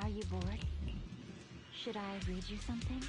Are you bored? Should I read you something?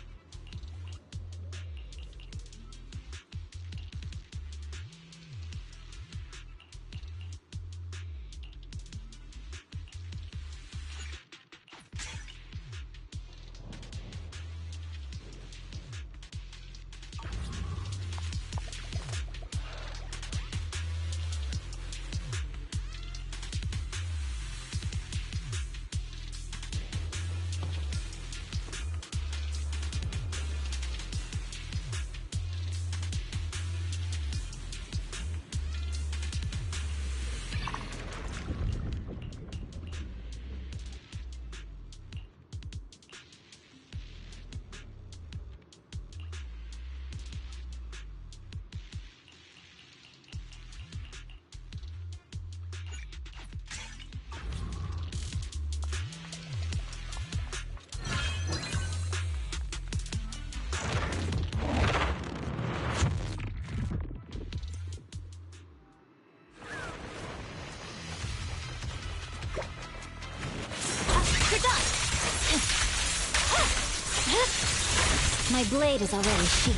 My blade is already sheathed.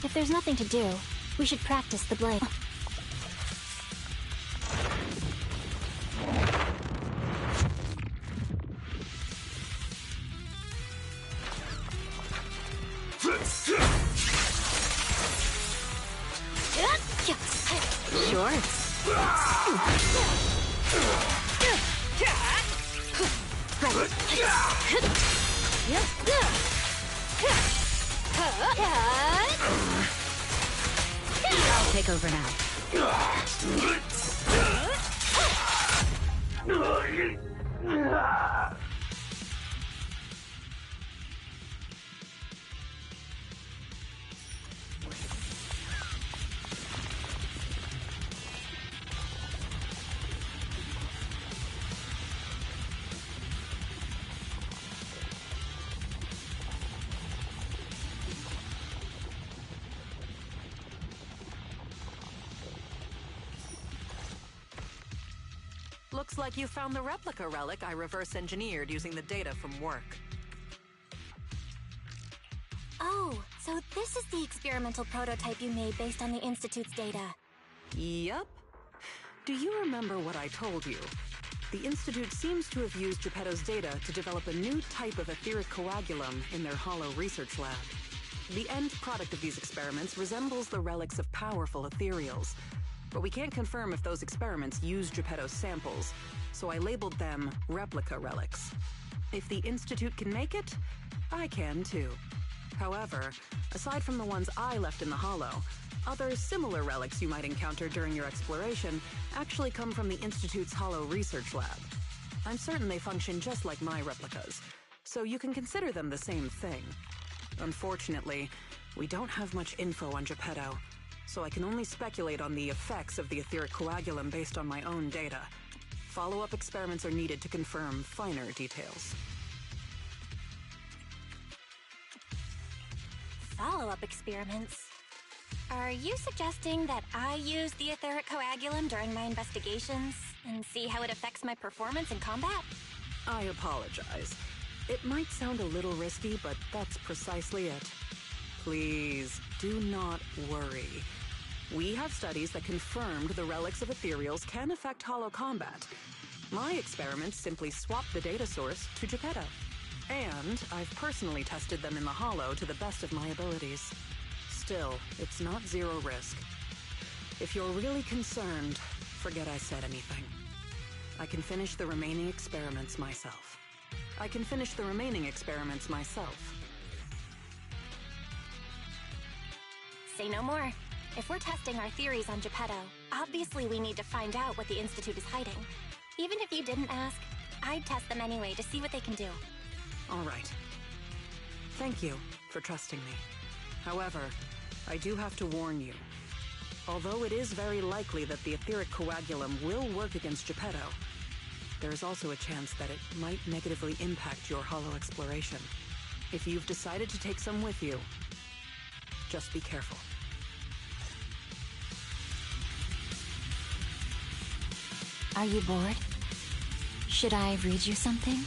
If there's nothing to do, we should practice the blade. Sure. I'll take over now. Looks like you found the replica relic I reverse-engineered using the data from work. Oh, so this is the experimental prototype you made based on the Institute's data. Yep. Do you remember what I told you? The Institute seems to have used Geppetto's data to develop a new type of etheric coagulum in their hollow research lab. The end product of these experiments resembles the relics of powerful ethereals, but we can't confirm if those experiments used Geppetto's samples, so I labeled them replica relics. If the Institute can make it, I can too. However, aside from the ones I left in the hollow, other similar relics you might encounter during your exploration actually come from the Institute's hollow research lab. I'm certain they function just like my replicas, so you can consider them the same thing. Unfortunately, we don't have much info on Geppetto, so I can only speculate on the effects of the etheric coagulum based on my own data. Follow-up experiments are needed to confirm finer details. Follow-up experiments? Are you suggesting that I use the etheric coagulum during my investigations and see how it affects my performance in combat? I apologize. It might sound a little risky, but that's precisely it. Please, do not worry. We have studies that confirmed the relics of ethereals can affect hollow combat. My experiments simply swap the data source to Geppetto. And I've personally tested them in the hollow to the best of my abilities. Still, it's not zero risk. If you're really concerned, forget I said anything. I can finish the remaining experiments myself. Say no more. If we're testing our theories on Geppetto, obviously we need to find out what the Institute is hiding. Even if you didn't ask, I'd test them anyway to see what they can do. All right. Thank you for trusting me. However, I do have to warn you. Although it is very likely that the etheric coagulum will work against Geppetto, there is also a chance that it might negatively impact your hollow exploration. If you've decided to take some with you, just be careful. Are you bored? Should I read you something?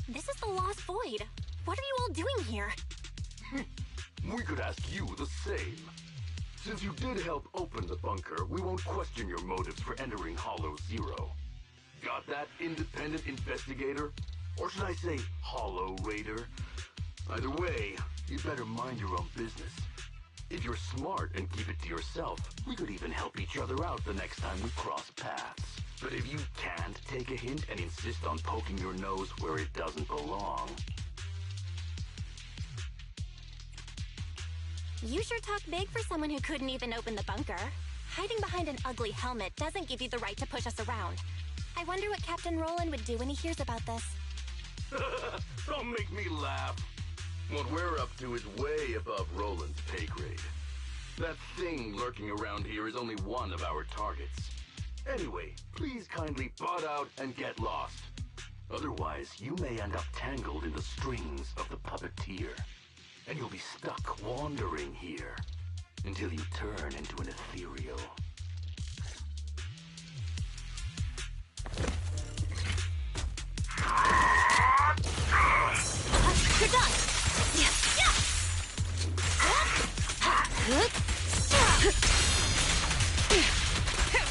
This is the Lost Void. What are you all doing here? We could ask you the same. Since you did help open the bunker, we won't question your motives for entering Hollow Zero. Got that, independent investigator? Or should I say, Hollow Raider? Either way, you better mind your own business. If you're smart and keep it to yourself, we could even help each other out the next time we cross paths. But if you can't take a hint and insist on poking your nose where it doesn't belong... You sure talk big for someone who couldn't even open the bunker. Hiding behind an ugly helmet doesn't give you the right to push us around. I wonder what Captain Roland would do when he hears about this. Don't make me laugh. What we're up to is way above Roland's pay grade. That thing lurking around here is only one of our targets. Anyway, please kindly butt out and get lost. Otherwise, you may end up tangled in the strings of the puppeteer. And you'll be stuck wandering here until you turn into an ethereal. You're done!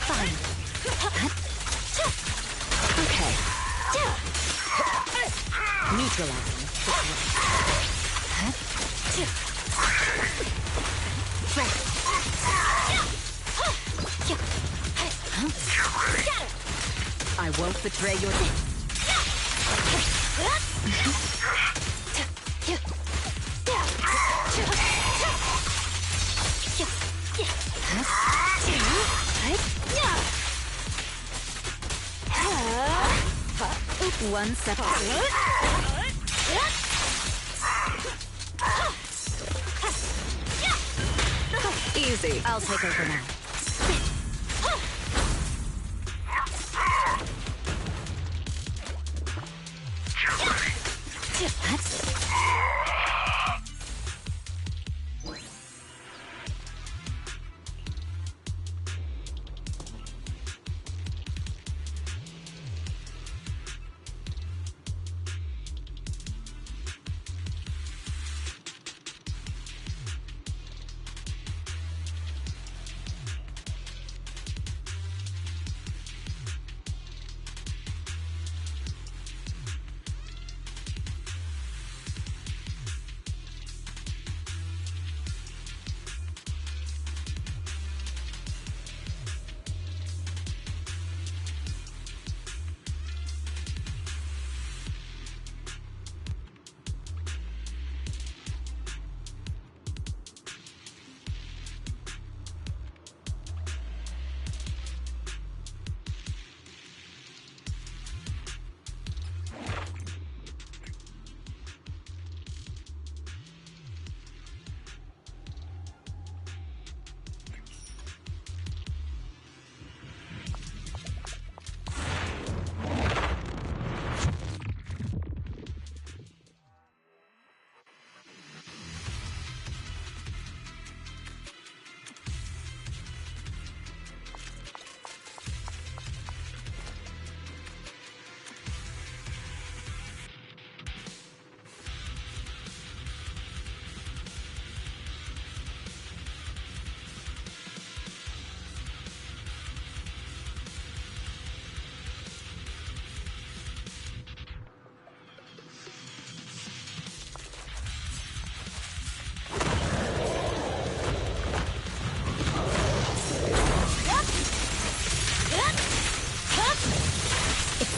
Fine. Okay. Neutralizing. I won't betray your... One step easy. I'll take over now.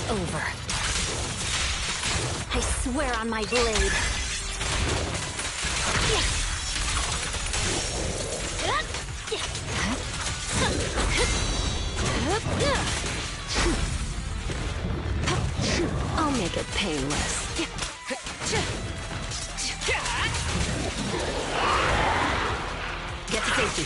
Over. I swear on my blade. I'll make it painless. Get to safety.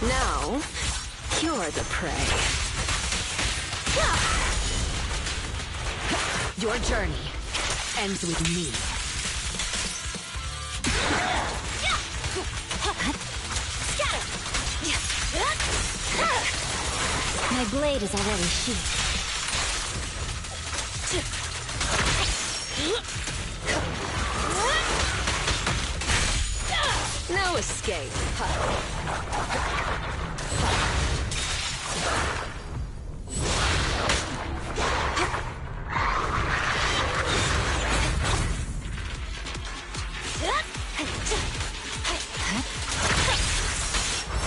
Now, you're the prey. Your journey ends with me. My blade is already sheathed. No escape.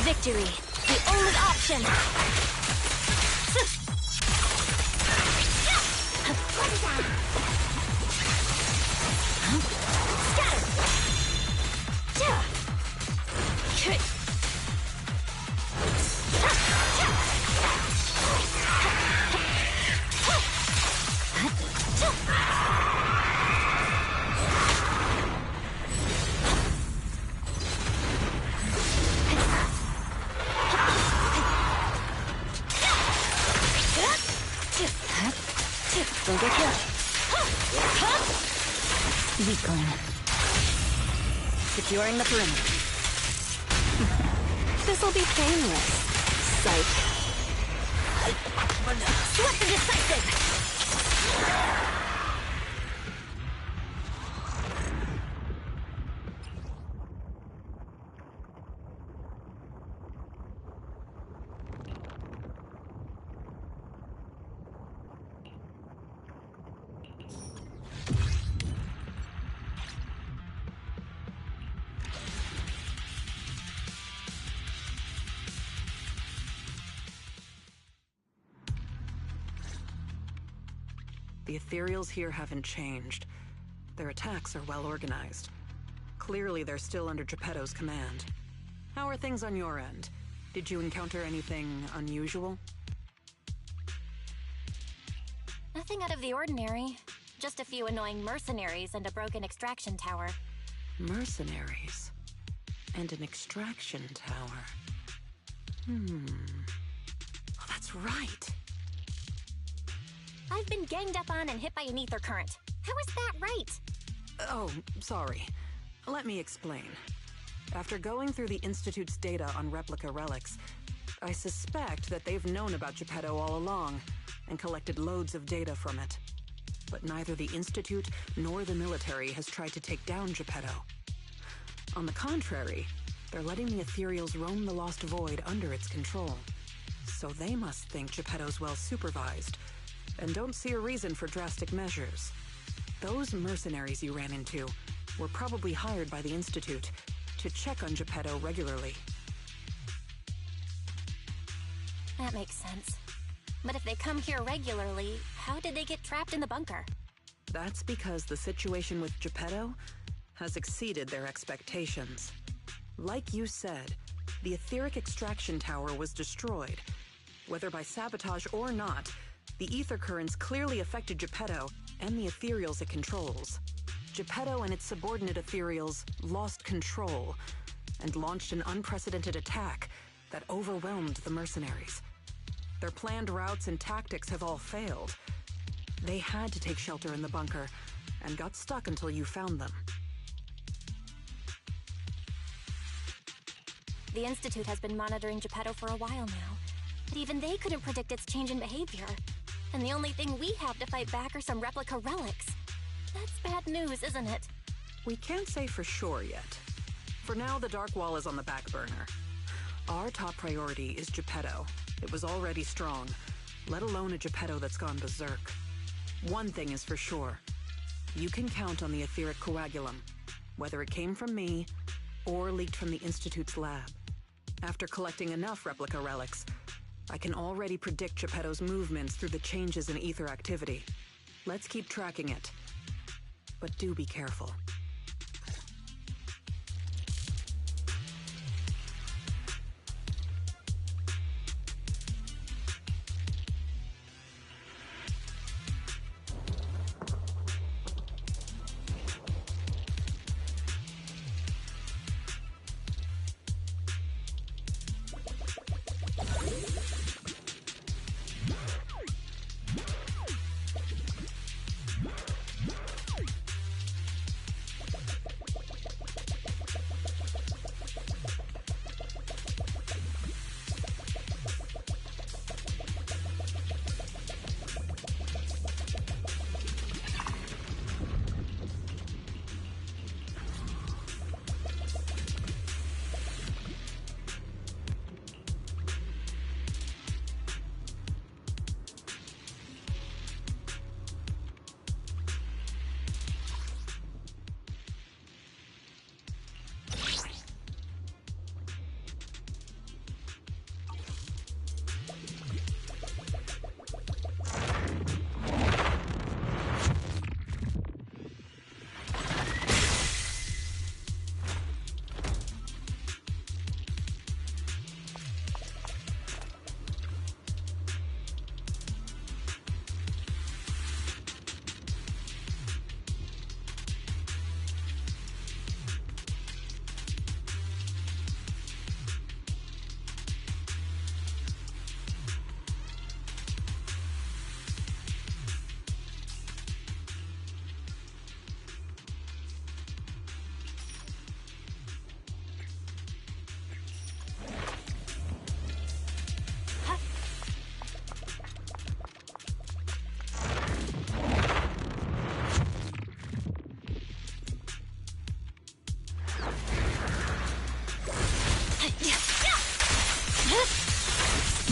Victory, the only option. Weakling. Securing the perimeter. This'll be painless. Psych. Swift and decisive! The Ethereals here haven't changed. Their attacks are well organized. Clearly, they're still under Geppetto's command. How are things on your end? Did you encounter anything unusual? Nothing out of the ordinary. Just a few annoying mercenaries and a broken extraction tower. Mercenaries. And an extraction tower. Oh, that's right. I've been ganged up on and hit by an ether current. How is that right? Oh, sorry. Let me explain. After going through the Institute's data on replica relics, I suspect that they've known about Geppetto all along and collected loads of data from it. But neither the Institute nor the military has tried to take down Geppetto. On the contrary, they're letting the Ethereals roam the Lost Void under its control. So they must think Geppetto's well supervised, and don't see a reason for drastic measures. Those mercenaries you ran into were probably hired by the Institute to check on Geppetto regularly. That makes sense. But if they come here regularly, how did they get trapped in the bunker? That's because the situation with Geppetto has exceeded their expectations. Like you said, the etheric extraction tower was destroyed. Whether by sabotage or not, the ether currents clearly affected Geppetto and the Ethereals it controls. Geppetto and its subordinate Ethereals lost control and launched an unprecedented attack that overwhelmed the mercenaries. Their planned routes and tactics have all failed. They had to take shelter in the bunker and got stuck until you found them. The Institute has been monitoring Geppetto for a while now, but even they couldn't predict its change in behavior. And the only thing we have to fight back are some replica relics. That's bad news, isn't it? We can't say for sure yet. For now, the Dark Wall is on the back burner. Our top priority is Geppetto. It was already strong, let alone a Geppetto that's gone berserk. One thing is for sure. You can count on the etheric coagulum, whether it came from me or leaked from the Institute's lab. After collecting enough replica relics, I can already predict Geppetto's movements through the changes in ether activity. Let's keep tracking it. But do be careful.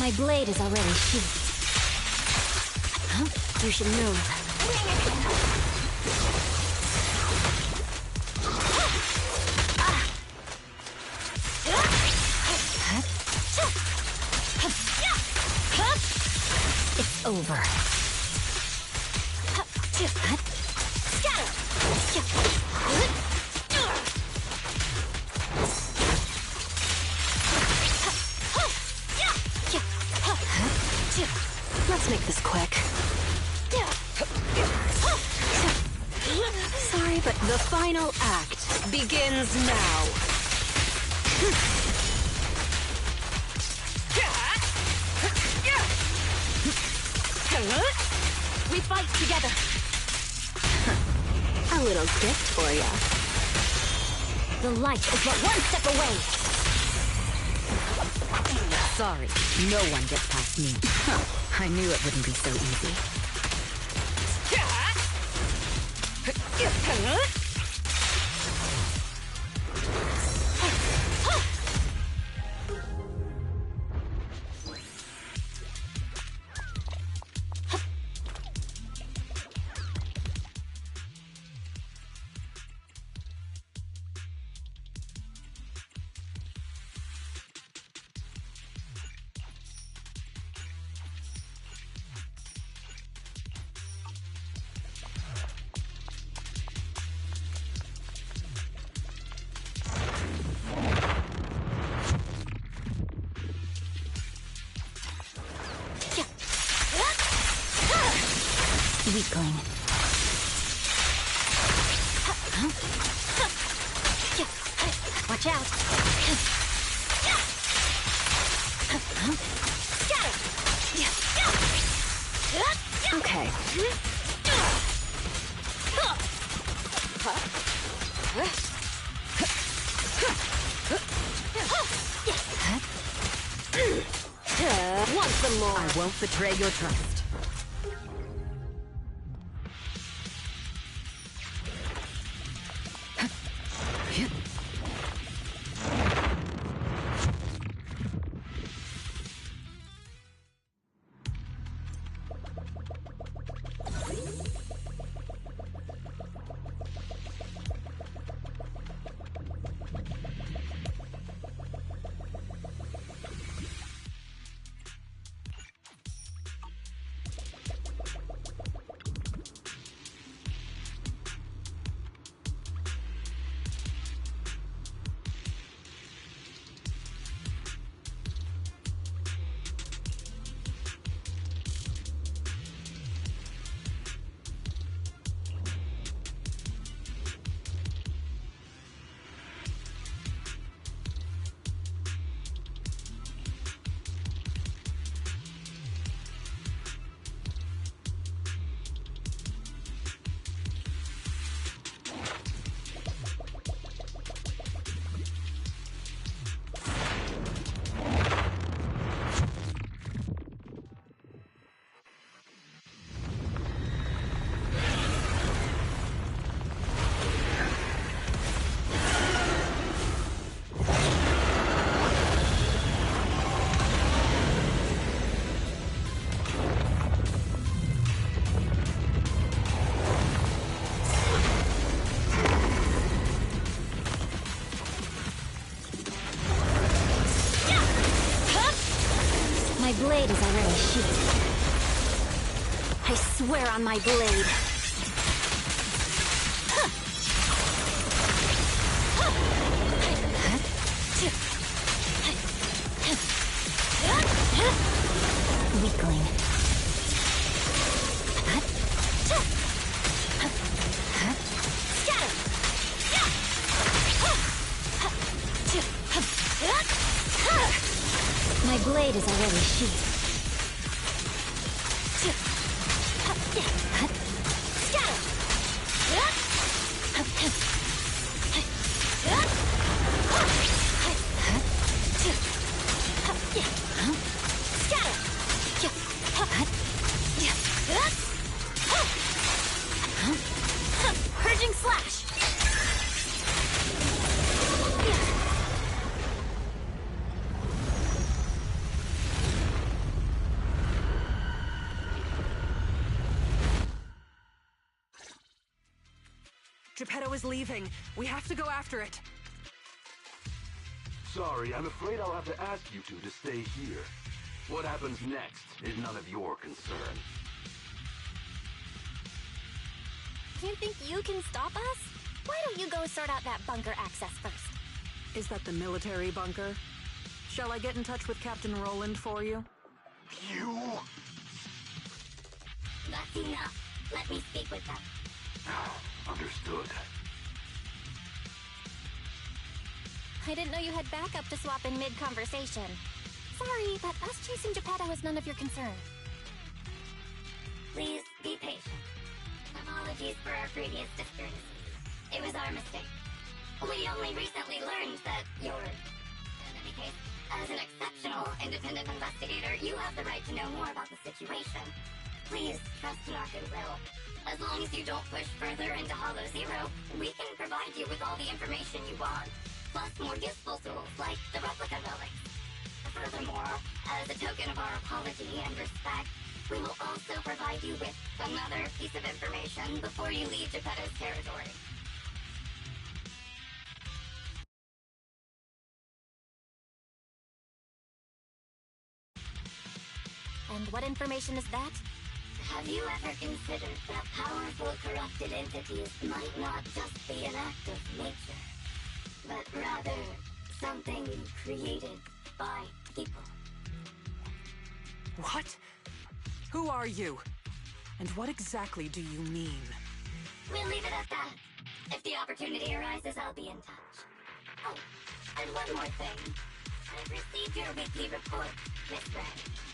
My blade is already sheathed. Huh? You should move. It's over. Let's make this quick. Sorry, but the final act begins now. We fight together. A little gift for ya. The light is but one step away. Sorry, no one gets past me. I knew it wouldn't be so easy. Weakling. Watch out. Okay. Want some more? I won't betray your trust. My blade is already sheathed. I swear on my blade. Weakling. My blade is already sheathed. Purging slash. Geppetto is leaving. We have to go after it. Sorry, I'm afraid I'll have to ask you two to stay here. What happens next is none of your concern. You think you can stop us? Why don't you go sort out that bunker access first? Is that the military bunker? Shall I get in touch with Captain Roland for you? You? That's enough. Let me speak with them. Understood. I didn't know you had backup to swap in mid-conversation. Sorry, but us chasing Geppetto is none of your concern. Please be patient. Apologies for our previous discourtesy. It was our mistake. We only recently learned that you're... In any case, as an exceptional independent investigator, you have the right to know more about the situation. Please trust in our goodwill. As long as you don't push further into Hollow Zero, we can provide you with all the information you want, plus more useful tools like the replica relics. Furthermore, as a token of our apology and respect, we will also provide you with another piece of information before you leave Geppetto's territory. And what information is that? Have you ever considered that powerful corrupted entities might not just be an act of nature, but rather something created by people? What? Who are you? And what exactly do you mean? We'll leave it at that. If the opportunity arises, I'll be in touch. Oh, and one more thing. I've received your weekly report, Miss Gray.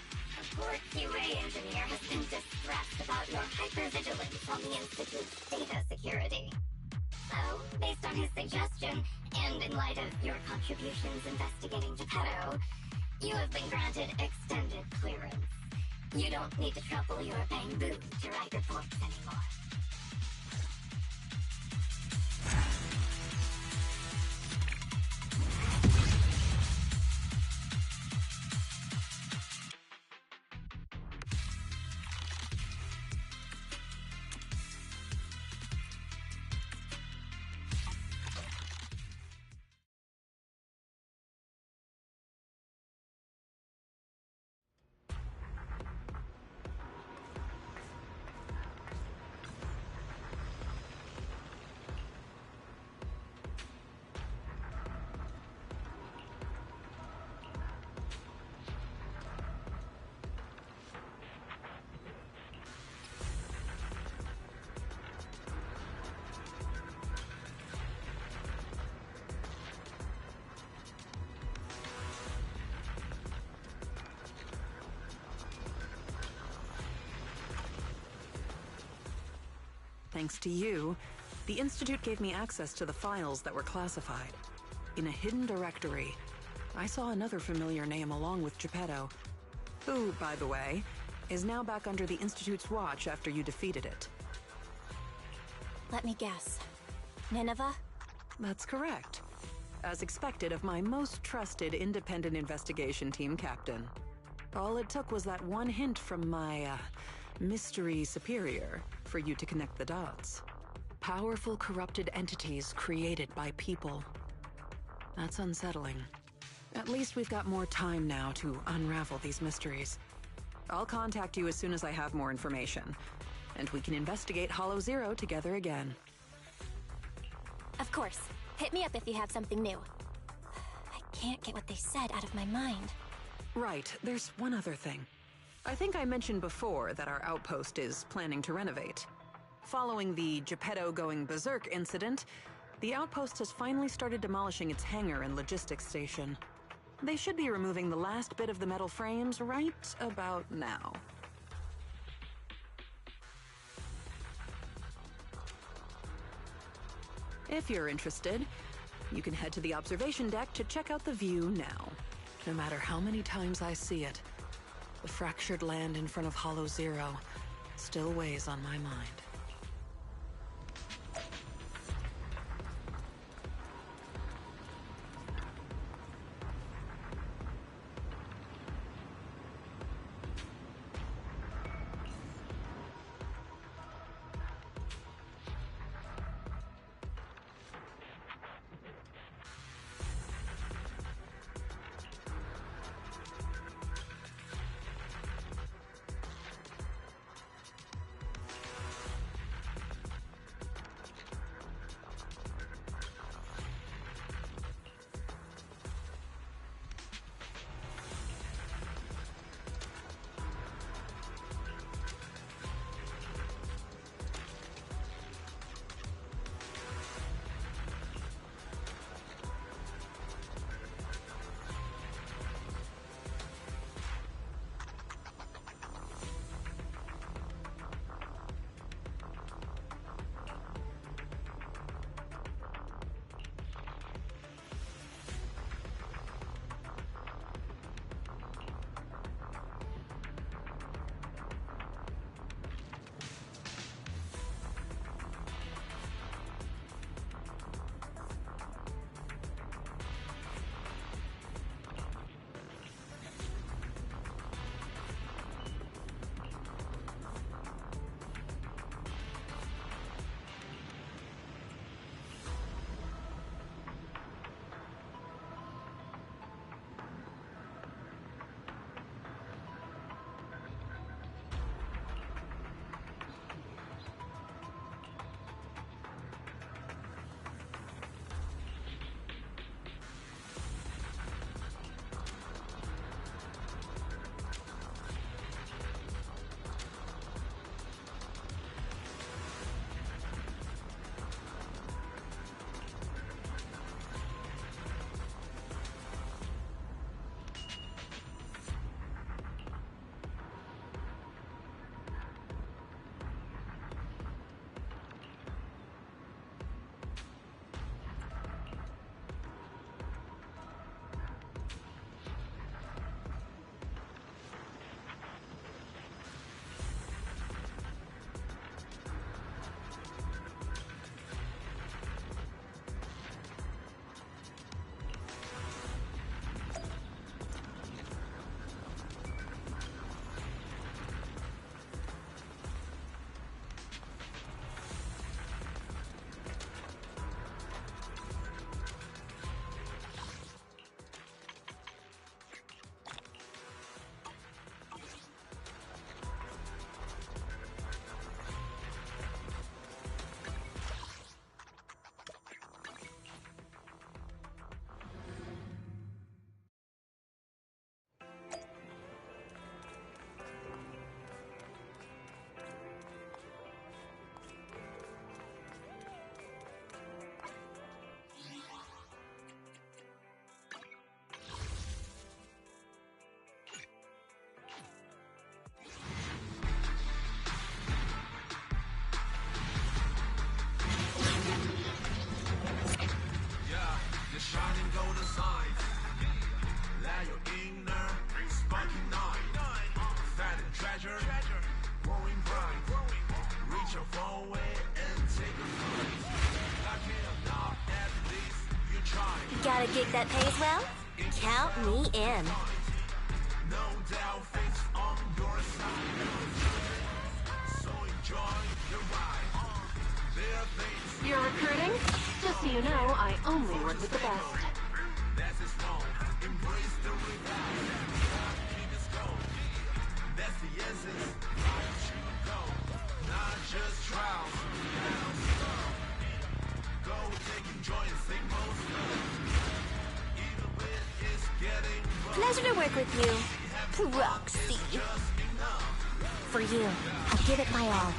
A poor QA engineer has been distressed about your hypervigilance on the Institute's data security. So, based on his suggestion, and in light of your contributions investigating Geppetto, you have been granted extended clearance. You don't need to trouble your bamboo to write reports anymore. Thanks to you, the Institute gave me access to the files that were classified. In a hidden directory, I saw another familiar name along with Geppetto, who, by the way, is now back under the Institute's watch after you defeated it. Let me guess. Nineveh? That's correct. As expected of my most trusted independent investigation team captain. All it took was that one hint from my, mystery superior for you to connect the dots. Powerful corrupted entities created by people. That's unsettling. At least we've got more time now to unravel these mysteries. I'll contact you as soon as I have more information, and we can investigate Hollow Zero together again. Of course. Hit me up if you have something new. I can't get what they said out of my mind. Right, there's one other thing. I think I mentioned before that our outpost is planning to renovate. Following the Geppetto going berserk incident, the outpost has finally started demolishing its hangar and logistics station. They should be removing the last bit of the metal frames right about now. If you're interested, you can head to the observation deck to check out the view now. No matter how many times I see it, the fractured land in front of Hollow Zero still weighs on my mind. Got a gig that pays well? Count me in. You're recruiting? Just so you know, I only work with the best. Pleasure to work with you, Proxy. For you, I'll give it my all.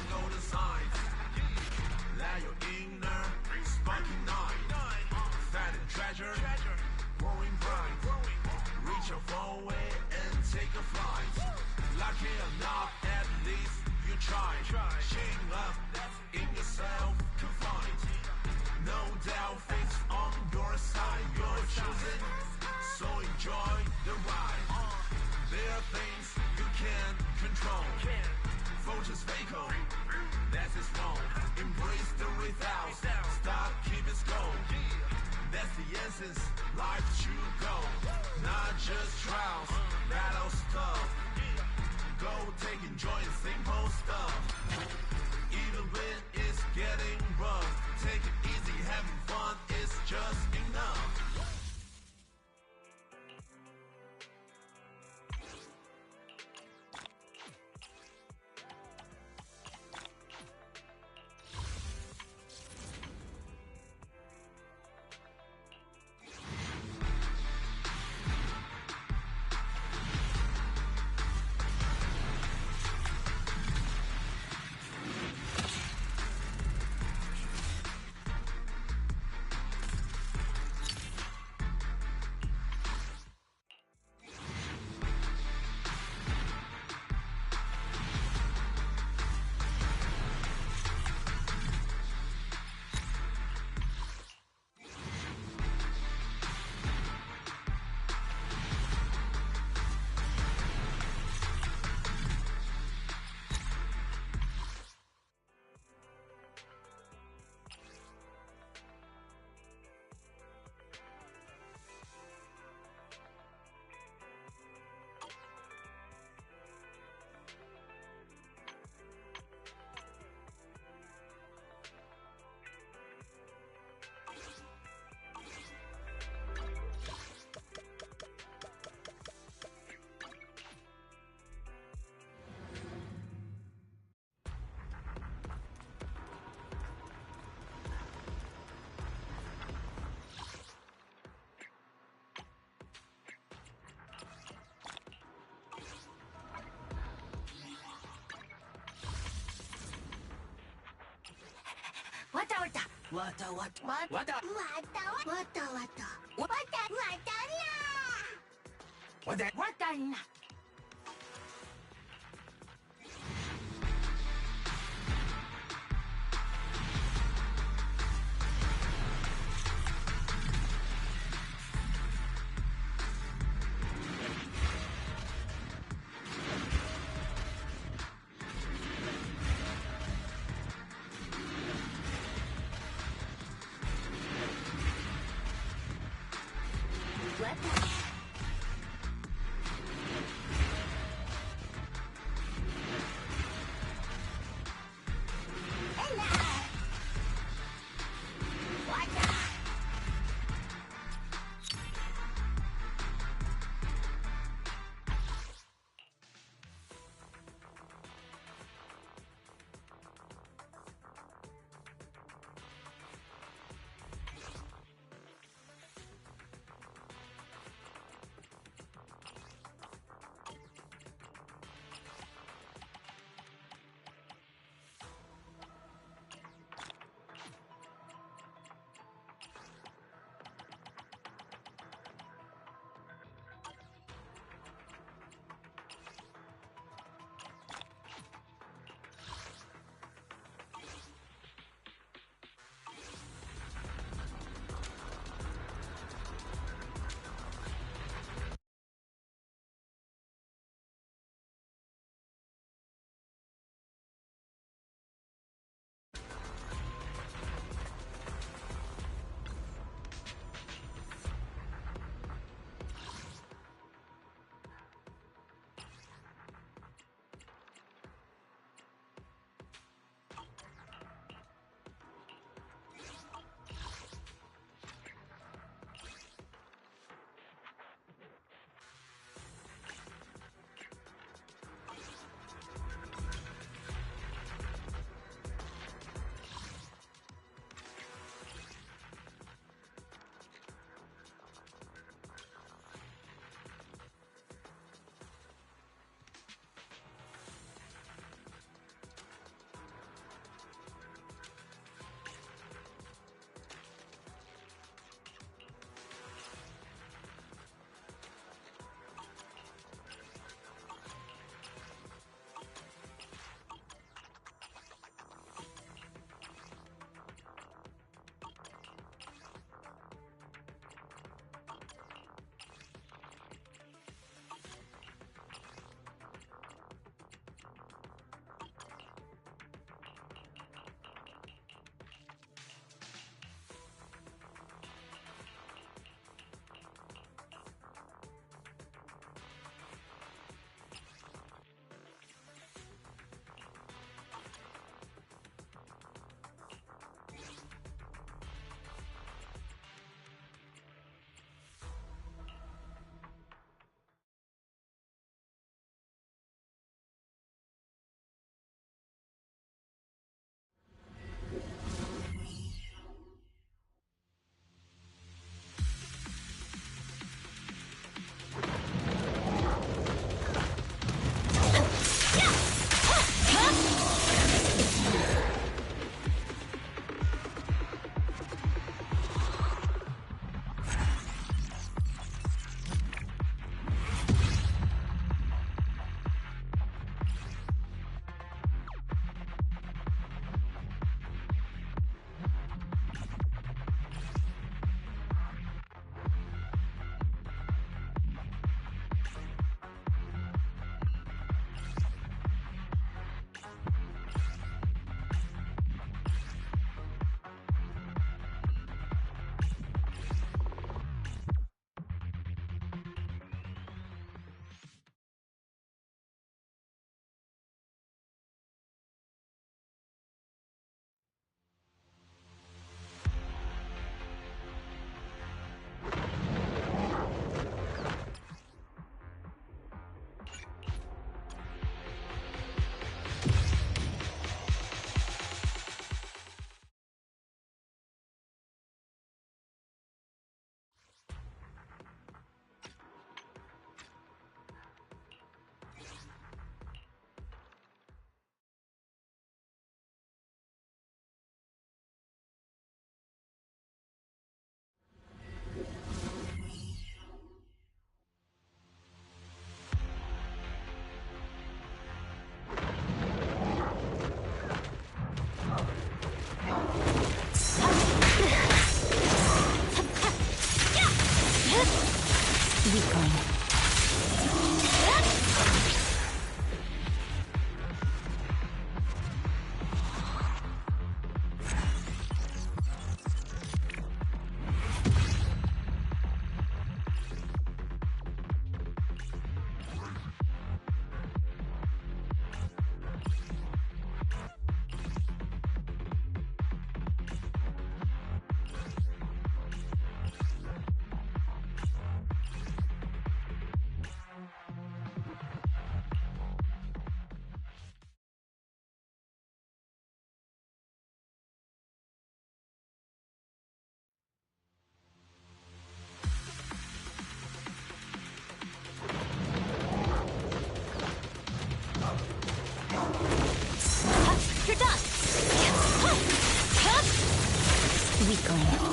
Weakling.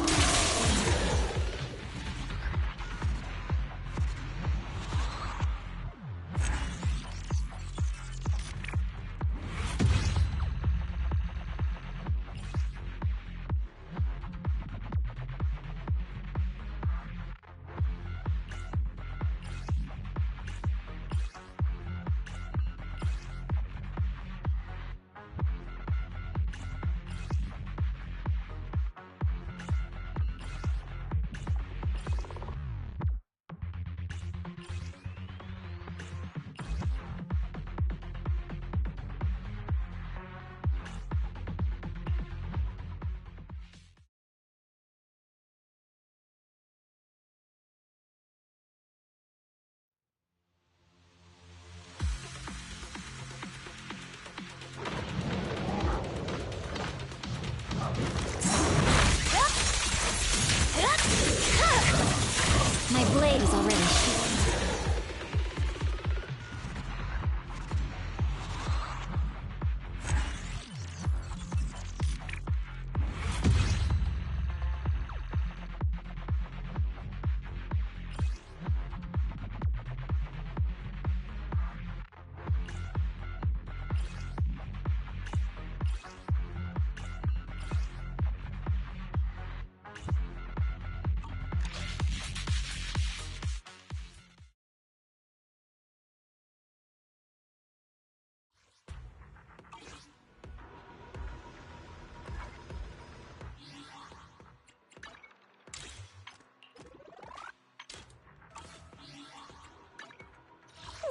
My blade is already sheathed.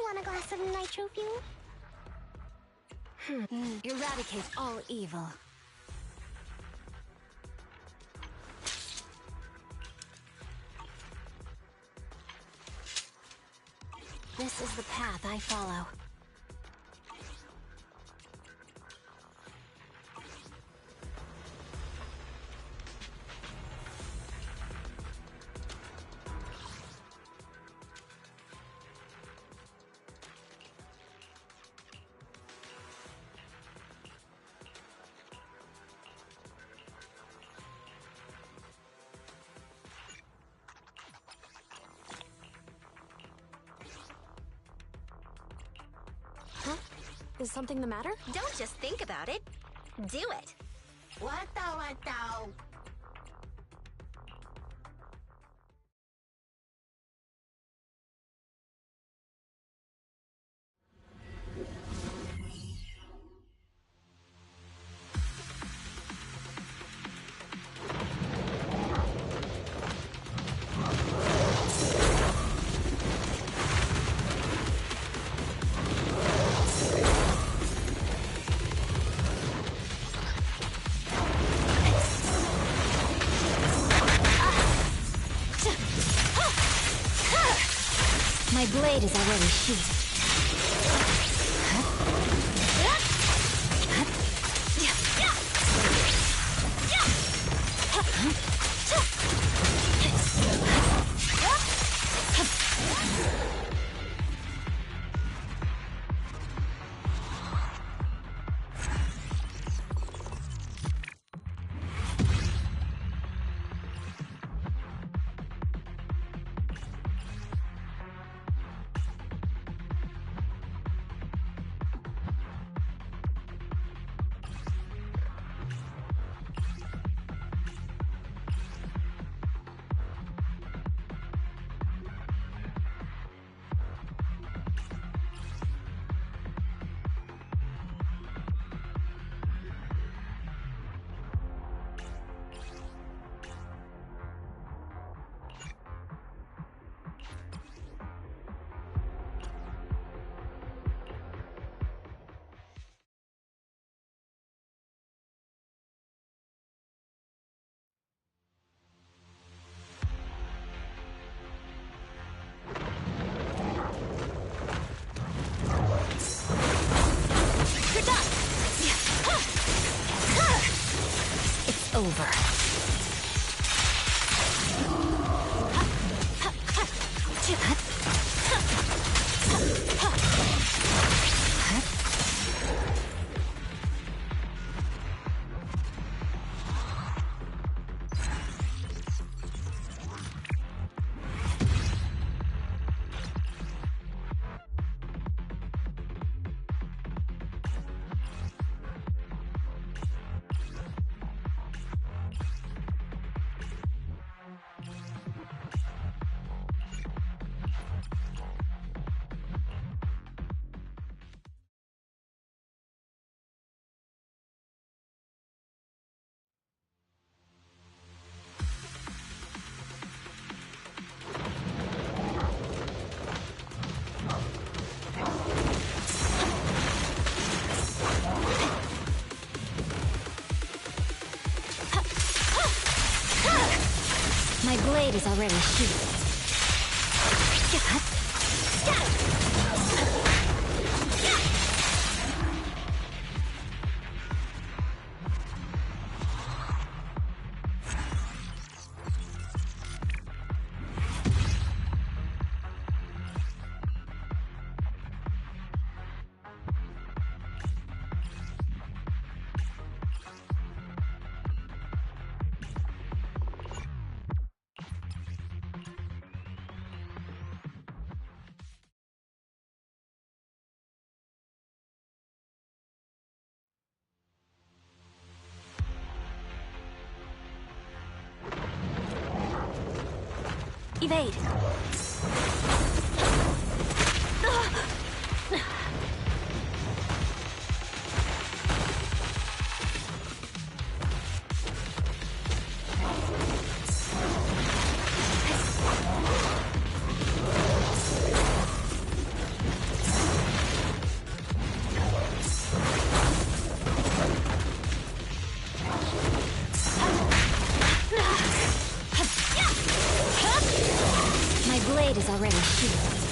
Want a glass of nitro fuel? Eradicate all evil. This is the path I follow. Is something the matter? Don't just think about it. Do it. What the? My blade is already sheathed. It's over. My blade is already sheathed. Evade. My blade is already sheathed.